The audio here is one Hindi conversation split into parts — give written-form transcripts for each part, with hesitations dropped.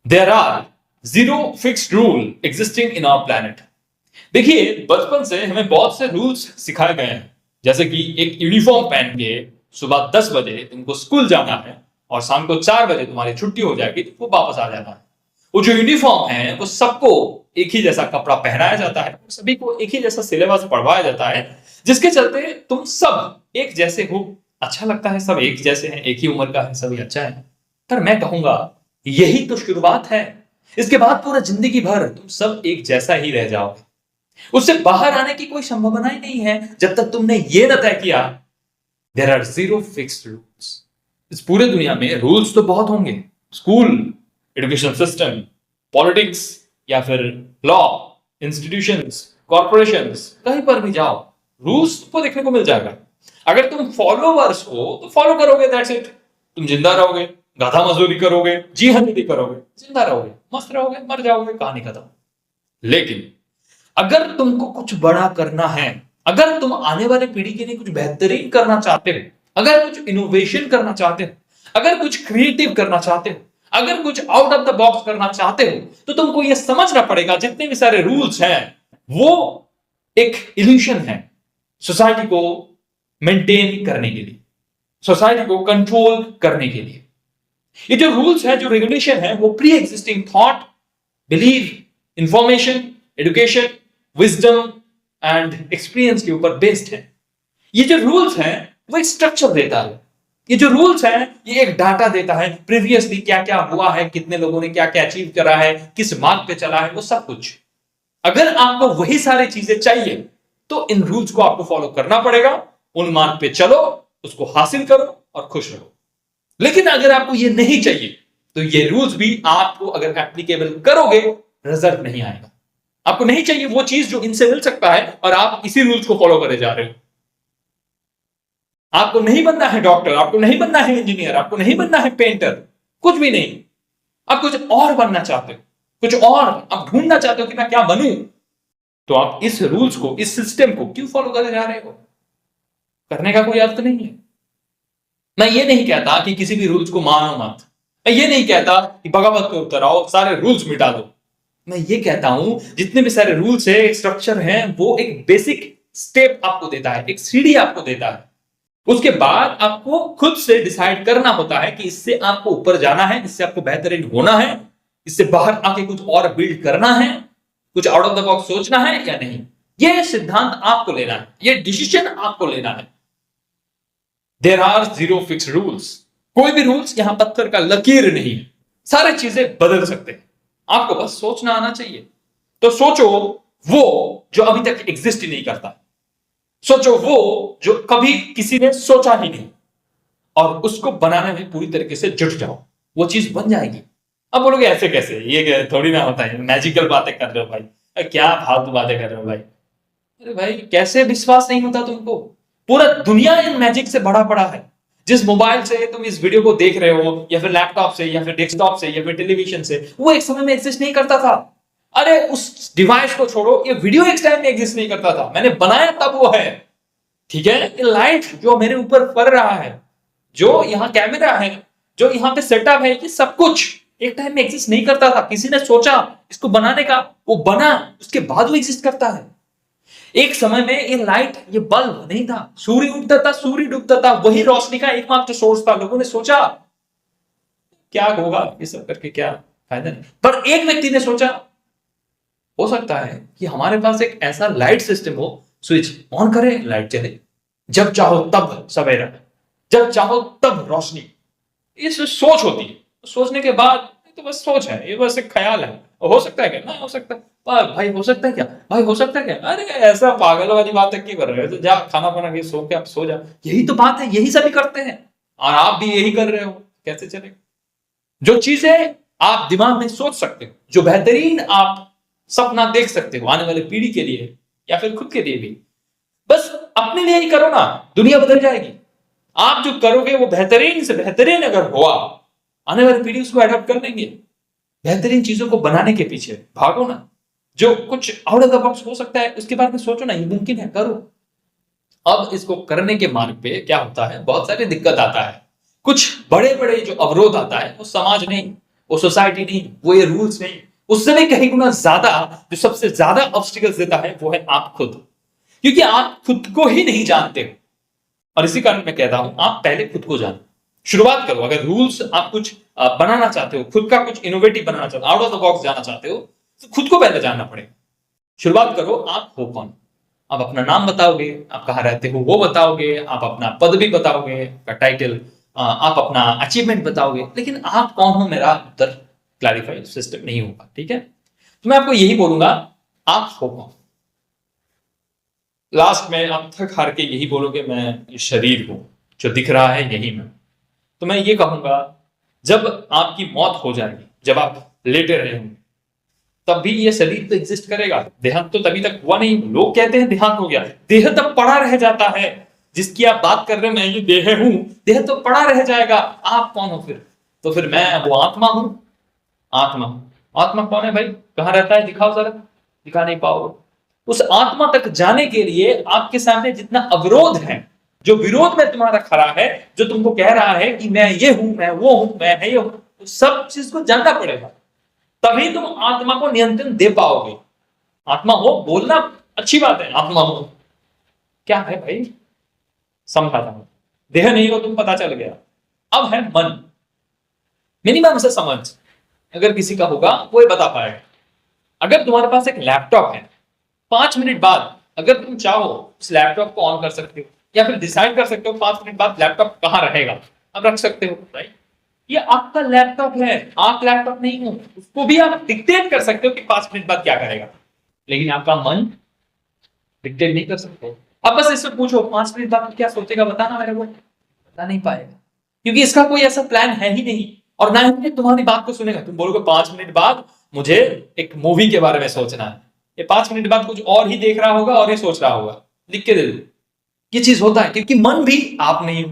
There are zero fixed rule existing in our planet. देखिए, बचपन से हमें बहुत से रूल्स सिखाए गए हैं, जैसे कि एक यूनिफॉर्म पहन के सुबह 10 बजे तुमको स्कूल जाना है और शाम को 4 बजे तुम्हारी छुट्टी हो जाएगी, तुमको वापस आ जाना है। वो जो यूनिफॉर्म है वो सबको एक ही जैसा कपड़ा पहनाया जाता है, सभी को एक ही जैसा सिलेबस पढ़वाया जाता है, जिसके चलते तुम सब एक जैसे हो। अच्छा लगता है, सब एक जैसे हैं, एक ही उम्र का है, सभी अच्छा है। पर मैं कहूंगा यही तो शुरुआत है। इसके बाद पूरा जिंदगी भर तुम सब एक जैसा ही रह जाओगे। उससे बाहर आने की कोई संभावना ही नहीं है जब तक तुमने ये न तय किया there are zero fixed rules. इस पूरे दुनिया में रूल्स तो बहुत होंगे, स्कूल, एजुकेशन सिस्टम, पॉलिटिक्स या फिर लॉ, इंस्टीट्यूशंस, कॉर्पोरेशंस, कहीं पर भी जाओ रूल्स तुमको देखने को मिल जाएगा। अगर तुम फॉलोवर्स हो तो फॉलो करोगे, दैट्स इट। तुम जिंदा रहोगे, गाधा मजदूरी करोगे, जी हजूरी करोगे, जिंदा रहोगे, मस्त रहोगे, मर जाओगे, कहानी खत्म। लेकिन अगर तुमको कुछ बड़ा करना है, अगर तुम आने वाले पीढ़ी के लिए कुछ बेहतरीन करना चाहते हो, अगर कुछ इनोवेशन करना चाहते हो, अगर कुछ क्रिएटिव करना चाहते हो, अगर कुछ आउट ऑफ द बॉक्स करना चाहते हो, तो तुमको यह समझना पड़ेगा जितने भी सारे रूल्स हैं वो एक इल्यूशन है सोसाइटी को मेंटेन करने के लिए, सोसाइटी को कंट्रोल करने के लिए। ये जो रूल्स है, जो रेगुलेशन है, वो pre existing thought, believe, information, education, wisdom and experience के ऊपर बेस्ड है। ये जो रूल्स हैं वो एक स्ट्रक्चर देता है। ये जो रूल्स हैं ये एक डाटा देता है, प्रीवियसली क्या क्या हुआ है, कितने लोगों ने क्या क्या अचीव करा है, किस मार्ग पे चला है, वो सब कुछ। अगर आपको वही सारी चीजें चाहिए तो इन रूल्स को आपको फॉलो करना पड़ेगा, उन मार्ग पे चलो, उसको हासिल करो और खुश रहो। लेकिन अगर आपको ये नहीं चाहिए तो ये रूल्स भी आपको अगर एप्लीकेबल करोगे रिजल्ट नहीं आएगा। आपको नहीं चाहिए वो चीज जो इनसे मिल सकता है और आप इसी रूल्स को फॉलो करे जा रहे हो। आपको नहीं बनना है डॉक्टर, आपको नहीं बनना है इंजीनियर, आपको नहीं बनना है पेंटर, कुछ भी नहीं। आप कुछ और बनना चाहते हो, कुछ और आप ढूंढना चाहते हो कि मैं क्या बनूं, तो आप इस रूल्स को, इस सिस्टम को क्यों फॉलो करे जा रहे हो? करने का कोई अर्थ नहीं है। मैं ये नहीं कहता कि किसी भी रूल्स को मानो मत, मैं ये नहीं कहता कि बगावत पे उतर आओ, सारे रूल्स मिटा दो। मैं ये कहता हूं जितने भी सारे रूल्स है, एक स्ट्रक्चर है, वो एक बेसिक स्टेप आपको देता है, एक सीढ़ी आपको देता है। उसके बाद आपको खुद से डिसाइड करना होता है कि इससे आपको ऊपर जाना है, इससे आपको बेहतरीन होना है, इससे बाहर आके कुछ और बिल्ड करना है, कुछ आउट ऑफ द बॉक्स सोचना है या नहीं। यह सिद्धांत आपको लेना है, यह डिसीजन आपको लेना है। There are zero fix rules. कोई भी रूल्स यहां पत्थर का लकीर नहीं है, सारी चीजें बदल सकते हैं। आपको बस सोचना आना चाहिए। तो सोचो वो जो अभी तक एग्जिस्ट ही नहीं करता, सोचो वो जो कभी किसी ने सोचा ही नहीं, और उसको बनाने में पूरी तरीके से जुट जाओ, वो चीज बन जाएगी। अब बोलोगे ऐसे कैसे, ये थोड़ी ना होता है, मैजिकल बातें कर रहे हो भाई, क्या फालतू बातें कर रहे हो भाई। अरे भाई कैसे विश्वास नहीं होता तुमको? पूरा दुनिया इन मैजिक से भरा पड़ा है। जिस मोबाइल से तुम इस वीडियो को देख रहे हो, या फिर लैपटॉप से, या फिर डेस्कटॉप से, या फिर टेलीविजन से, वो एक समय में एग्जिस्ट नहीं करता था। अरे उस डिवाइस को छोड़ो, ये वीडियो एक टाइम में एग्जिस्ट नहीं करता था, मैंने बनाया तब वो है। ठीक है, ये लाइट जो मेरे ऊपर पड़ रहा है, जो यहाँ कैमरा है, जो यहाँ पे सेटअप है, ये सब कुछ एक टाइम में एग्जिस्ट नहीं करता था। किसी ने सोचा इसको बनाने का, वो बना, उसके बाद वो एग्जिस्ट करता है। एक समय में ये लाइट, ये बल्ब नहीं था, सूर्य उगता था, सूर्य डूबता था, वही रोशनी का एकमात्र सोर्स था। लोगों ने सोचा क्या होगा ये सब करके, क्या फायदा नहीं। पर एक व्यक्ति ने सोचा हो सकता है कि हमारे पास एक ऐसा लाइट सिस्टम हो, स्विच ऑन करे लाइट चले, जब चाहो तब सवेरा, जब चाहो तब रोशनी। ये सोच होती है। सोचने के बाद तो बस सोच है, ये बस एक ख्याल है। हो सकता है क्या? ना हो सकता है भाई, हो सकता है क्या भाई, हो सकता है क्या? अरे ऐसा पागल वाली बात है, क्यों कर रहे हो? तो जा खाना बना के सो के आप सो जा। यही तो बात है, यही सभी करते हैं और आप भी यही कर रहे हो। कैसे चलेगा? जो चीजें आप दिमाग में सोच सकते हो, जो बेहतरीन आप सपना देख सकते हो आने वाले पीढ़ी के लिए या फिर खुद के लिए भी, बस अपने लिए ही करो ना, दुनिया बदल जाएगी। आप जो करोगे वो बेहतरीन से बेहतरीन अगर हुआ, आने वाली पीढ़ी उसको अडॉप्ट कर लेंगे। बेहतरीन चीजों को बनाने के पीछे भागो ना। जो कुछ आउट ऑफ द बॉक्स हो सकता है उसके बारे में सोचो ना, ये मुमकिन है, करो। अब इसको करने के मार्ग पे क्या होता है, बहुत सारी दिक्कत आता है। कुछ बड़े बड़े जो अवरोध आता है वो समाज नहीं, वो सोसाइटी नहीं, वो ये रूल्स नहीं, उससे भी कहीं गुना ज्यादा जो सबसे ज्यादा ऑब्स्टिकल्स देता है वो है आप खुद, क्योंकि आप खुद को ही नहीं जानते हो। और इसी कारण मैं कहता हूं आप पहले खुद को जानो, शुरुआत करो। अगर रूल्स आप कुछ बनाना चाहते हो, खुद का कुछ इनोवेटिव बनाना चाहते हो, आउट ऑफ द बॉक्स जाना चाहते हो, तो खुद को पहले जानना पड़ेगा। शुरुआत करो, आप हो कौन। आप अपना नाम बताओगे, आप कहाँ रहते हो वो बताओगे, आप अपना पद भी बताओगे, आपका टाइटल, आप अपना अचीवमेंट बताओगे, लेकिन आप कौन हो मेरा उत्तर क्लैरिफाई सिस्टम नहीं होगा। ठीक है, तो मैं आपको यही बोलूंगा, आप हो कौन। लास्ट में आप थक हार के यही बोलोगे मैं ये शरीर हूं, जो दिख रहा है यही मैं। तो मैं ये कहूंगा, जब आपकी मौत हो जाएगी, जब आप लेटे रहे होंगे, तब भी ये शरीर तो एग्जिस्ट करेगा। देहांत तो तभी तक हुआ नहीं। लोग कहते हैं देहांत हो गया, देह तब पड़ा रह जाता है जिसकी आप बात कर रहे हैं, मैं ये देह हूं, देह तो पड़ा रह जाएगा। आप कौन हो फिर? तो फिर मैं वो आत्मा हूं। आत्मा, आत्मा कौन है भाई? कहां रहता है? दिखाओ जरा, दिखा नहीं पाओ। उस आत्मा तक जाने के लिए आपके सामने जितना अवरोध है, जो विरोध में तुम्हारा खड़ा है, जो तुमको कह रहा है कि मैं ये हूं, मैं वो हूं, मैं है ये हूं, तो सब चीज को जानना पड़ेगा, तभी तुम आत्मा को नियंत्रण दे पाओगे। आत्मा हो बोलना अच्छी बात है, आत्मा हो क्या है भाई, समझाता हूं। देह नहीं हो तुम, पता चल गया। अब है मन, मिनिमम से समझ अगर किसी का होगा वो ये बता पाएगा। अगर तुम्हारे पास एक लैपटॉप है, 5 मिनट बाद अगर तुम चाहो उस लैपटॉप को ऑन कर सकते हो, या फिर डिसाइड कर सकते हो 5 मिनट बाद लैपटॉप कहां रहेगा, अब रख सकते हो। राइट, ये आपका लैपटॉप है, आप लैपटॉप नहीं हो। उसको भी आप डिक्टेट कर सकते हो कि 5 मिनट बाद क्या करेगा, लेकिन आपका मन डिक्टेट नहीं कर सकते। अब बस इससे पूछो 5 मिनट बाद क्या सोचेगा, बताना मेरे को, बता नहीं पाएगा, क्योंकि इसका कोई ऐसा प्लान है ही नहीं, और ना ही तुम्हारी बात को सुनेगा। तुम बोलोगे 5 मिनट बाद मुझे एक मूवी के बारे में सोचना है, ये 5 मिनट बाद कुछ और ही देख रहा होगा और ये सोच रहा होगा। लिख के दे दो, ये चीज होता है, क्योंकि मन भी आप नहीं हो।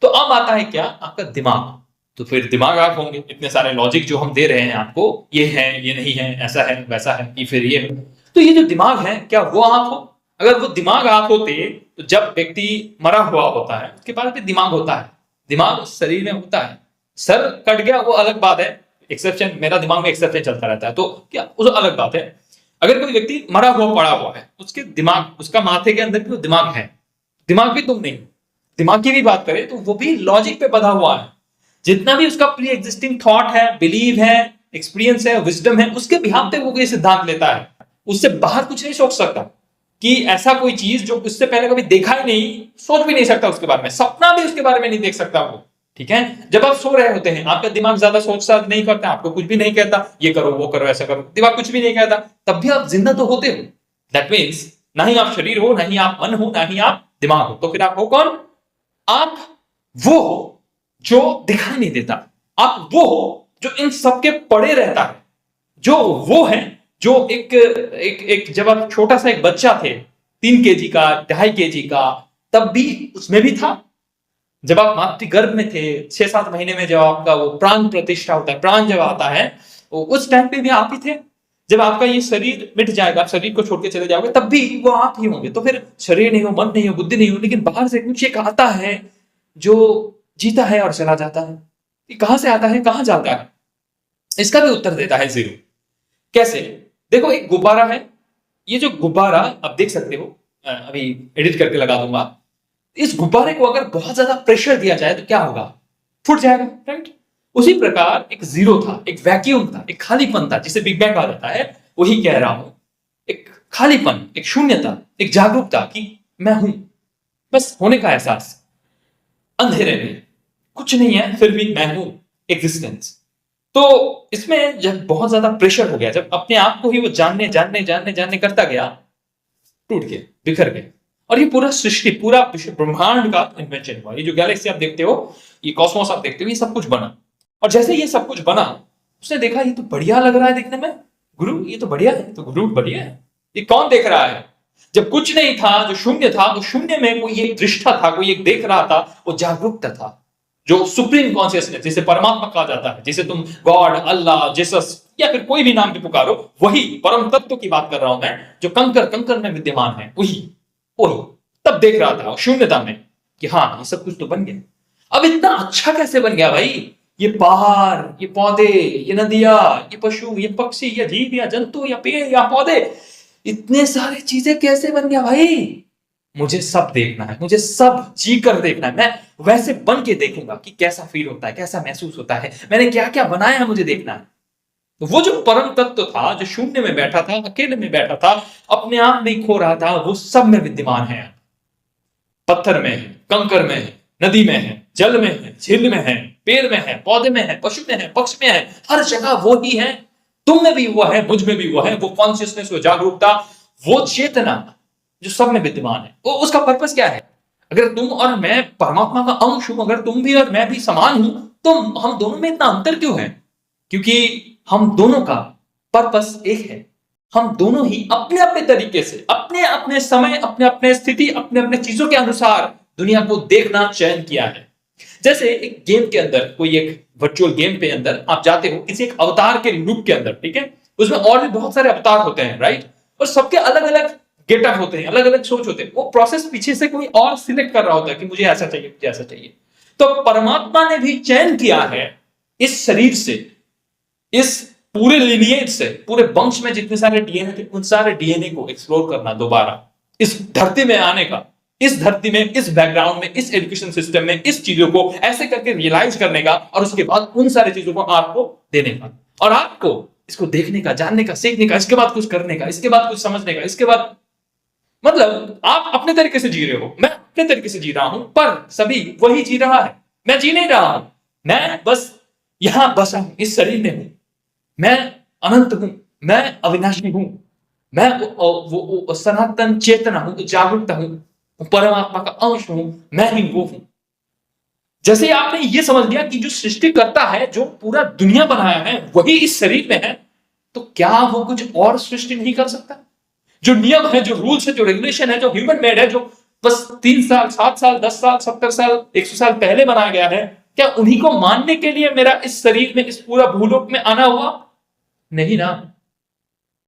तो अब आता है क्या, आपका दिमाग। तो फिर दिमाग आप होंगे, इतने सारे लॉजिक जो हम दे रहे हैं आपको, ये है, ये नहीं है, ऐसा है, वैसा है, ये फिर ये है। तो ये जो दिमाग है, क्या वो आप हो? अगर वो दिमाग आप होते, तो जब व्यक्ति मरा हुआ होता है उसके पास भी दिमाग होता है, दिमाग उस शरीर में होता है। सर कट गया वो अलग बात है, एक्सेप्शन, मेरा दिमाग में एक्सेप्शन चलता रहता है, तो क्या उस अलग बात है। अगर कोई व्यक्ति मरा हुआ पड़ा हुआ है, उसके दिमाग, उसका माथे के अंदर भी वो दिमाग है, दिमाग भी तुम नहीं। दिमाग की भी बात करें तो वो भी लॉजिक पे बधा हुआ है। जितना भी उसका प्री एग्जिस्टिंग थॉट है, बिलीव है, एक्सपीरियंस है, विजडम है, उसके बिहाफ पे वो कोई सिद्धांत लेता है। उससे बाहर कुछ नहीं सोच सकता, कि ऐसा कोई चीज जो उससे पहले कभी देखा ही नहीं, सोच भी नहीं सकता उसके बारे में, सपना भी उसके बारे में नहीं देख सकता वो। ठीक है, जब आप सो रहे होते हैं, आपका दिमाग ज्यादा सोच साथ नहीं करता, आपको कुछ भी नहीं कहता ये करो वो करो ऐसा करो, दिमाग कुछ भी नहीं कहता, तब भी आप जिंदा तो होते हो। दैट मीन्स ना ही आप शरीर हो, ना ही आप मन हो, ना ही आप दिमाग हो। तो फिर आप हो कौन? आप वो हो जो दिखाई नहीं देता, आप वो हो जो इन सबके पड़े रहता है, जो वो है जो एक जब आप छोटा सा एक बच्चा थे, 3 केजी का, 2.5 केजी का, तब भी उसमें भी था। जब आप मातृ गर्भ में थे, 6-7 महीने में, जब आपका वो प्राण प्रतिष्ठा होता है, प्राण जब आता है, उस टाइम पे भी आप ही थे। जब आपका ये शरीर मिट जाएगा, आप शरीर को छोड़ के चले जाओगे, तब भी वो आप ही होंगे। तो फिर शरीर नहीं हो, मन नहीं हो, बुद्धि नहीं हो, लेकिन बाहर से कुछ एक आता है जो जीता है और चला जाता है। ये कहां से आता है, कहां जाता है? इसका भी उत्तर देता है जीरो। कैसे? देखो, एक गुब्बारा है, ये जो गुब्बारा आप देख सकते हो, अभी एडिट करके लगा दूंगा। इस गुब्बारे को अगर बहुत ज्यादा प्रेशर दिया जाए तो क्या होगा? फूट जाएगा। राइट, उसी प्रकार एक जीरो था, एक वैक्यूम था, एक खालीपन था, जिसे बिग बैंग कहा जाता है। वही कह रहा हूं, एक खालीपन, एक शून्यता, एक जागरूकता कि मैं हूं, बस होने का एहसास। अंधेरे में कुछ नहीं है, फिर भी मैं हूं, एग्जिस्टेंस। तो इसमें जब बहुत ज्यादा प्रेशर हो गया, जब अपने आप को ही वो जानने जानने जानने जानने करता गया, टूट गया, बिखर गया। और ये पूरा सृष्टि, पूरा ब्रह्मांड का इन्वेंशन हुआ। ये जो गैलेक्सी आप देखते हो, ये कॉस्मोस आप देखते हो, ये सब कुछ बना। और जैसे ये सब कुछ बना, उसने देखा ये तो बढ़िया लग रहा है देखने में, गुरु ये तो बढ़िया है, तो गुरु बढ़िया है। ये कौन देख रहा है? जब कुछ नहीं था, जो शून्य था, वो शून्य में कोई एक दृष्टा था, कोई एक देख रहा था, वो जागरूकता था, जो सुप्रीम कॉन्शियसनेस, जिसे परमात्मा कहा जाता है, जिसे तुम गॉड, अल्लाह, जीसस या फिर कोई भी नाम पे पुकारो, वही परम तत्व की बात कर रहा हूं मैं, जो कंकर कंकर में विद्यमान है, वही वही तब देख रहा था शून्यता में कि हाँ, ये सब कुछ तो बन गया। अब इतना अच्छा कैसे बन गया भाई? ये पहाड़, ये पौधे, ये नदियां, ये पशु, ये पक्षी, ये जीव, या जंतु, या पेड़, या पौधे, इतने सारे चीजें कैसे बन गया भाई? मुझे सब देखना है, मुझे सब जी कर देखना है। मैं वैसे बन के देखूंगा कि कैसा फील होता है, कैसा महसूस होता है, मैंने क्या क्या बनाया है, मुझे देखना है। तो वो जो परम तत्व था, जो शून्य में बैठा था, अकेले में बैठा था, अपने आप में खो रहा था, वो सब में विद्यमान है। पत्थर में है, कंकर में है, नदी में है, जल में है, झील में है, पेड़ में है, पौधे में है, पशु में है, पक्ष में है, हर जगह वो ही है। तुम में भी वो है, मुझ में भी वो है। वो कॉन्शियसनेस, वो जागरूकता, वो चेतना जो सब में विद्यमान है। वो उसका पर्पस क्या है? अगर तुम और मैं परमात्मा का अंश हूं, अगर तुम भी और मैं भी समान हूं, तो हम दोनों में इतना अंतर क्यों है? क्योंकि हम दोनों का पर्पस एक है। हम दोनों ही अपने अपने तरीके से, अपने अपने समय, अपने अपने स्थिति, अपने अपने चीजों के अनुसार दुनिया को देखना चयन किया है। जैसे एक गेम के अंदर, कोई एक वर्चुअल गेम पे अंदर आप जाते हो किसी एक अवतार के रूप के अंदर, ठीक है? उसमें और भी बहुत सारे अवतार होते हैं, राइट? और सबके अलग अलग गेटअप होते हैं, अलग अलग सोच होते हैं। वो प्रोसेस पीछे से कोई और सिलेक्ट कर रहा होता है कि मुझे ऐसा चाहिए, मुझे ऐसा चाहिए। तो परमात्मा ने भी चयन किया है इस शरीर से, इस पूरे लिनिएज से, पूरे वंश में जितने सारे डीएनए थे, उन सारे डीएनए को एक्सप्लोर करना, दोबारा इस धरती में आने का, इस धरती में, इस बैकग्राउंड में, इस एजुकेशन सिस्टम में, इस चीजों को ऐसे करके रियलाइज करने का, और उसके बाद उन सारी चीजों को आपको देने का, और आपको इसको देखने का, जानने का, सीखने का, इसके बाद कुछ करने का, इसके बाद कुछ समझने का, इसके बाद, मतलब आप अपने तरीके से जी रहे हो, मैं अपने तरीके से जी रहा हूं, पर सभी वही जी रहा है। मैं जी नहीं रहा हूं, मैं बस यहां बसा हूं, इस शरीर में हूं। मैं अनंत हूं, मैं अविनाशी हूं, मैं वो सनातन चेतना हूं, जागरूकता हूं, परमात्मा का अंश हूं, मैं ही वो हूं। जैसे आपने ये समझ लिया कि जो सृष्टि करता है, जो पूरा दुनिया बनाया है, वही इस शरीर में है, तो क्या वो कुछ और सृष्टि नहीं कर सकता? जो नियम है, जो रूल्स है, जो रेगुलेशन है, जो ह्यूमन मेड है, जो बस 3 साल, 7 साल, 10 साल, 70 साल, 100 साल पहले बनाया गया है, क्या उन्हीं को मानने के लिए मेरा इस शरीर में, इस पूरा भूलोक में आना हुआ? नहीं ना।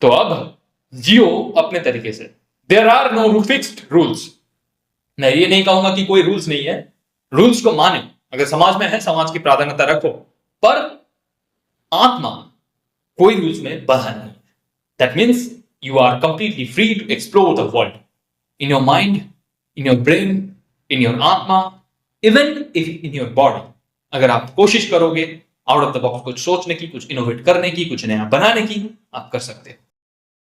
तो अब जियो अपने तरीके से। There are no fixed rules. मैं ये नहीं कहूंगा कि कोई रूल्स नहीं है, रूल्स को माने, अगर समाज में है, समाज की प्राधान्यता रखो, पर आत्मा कोई रूल्स में बंधा नहीं। That means you are completely free to explore the world in your mind, in your brain, in your atma, even if in your body. अगर आप कोशिश करोगे आउट ऑफ द बॉक्स कुछ सोचने की, कुछ इनोवेट करने की, कुछ नया बनाने की, आप कर सकते हैं।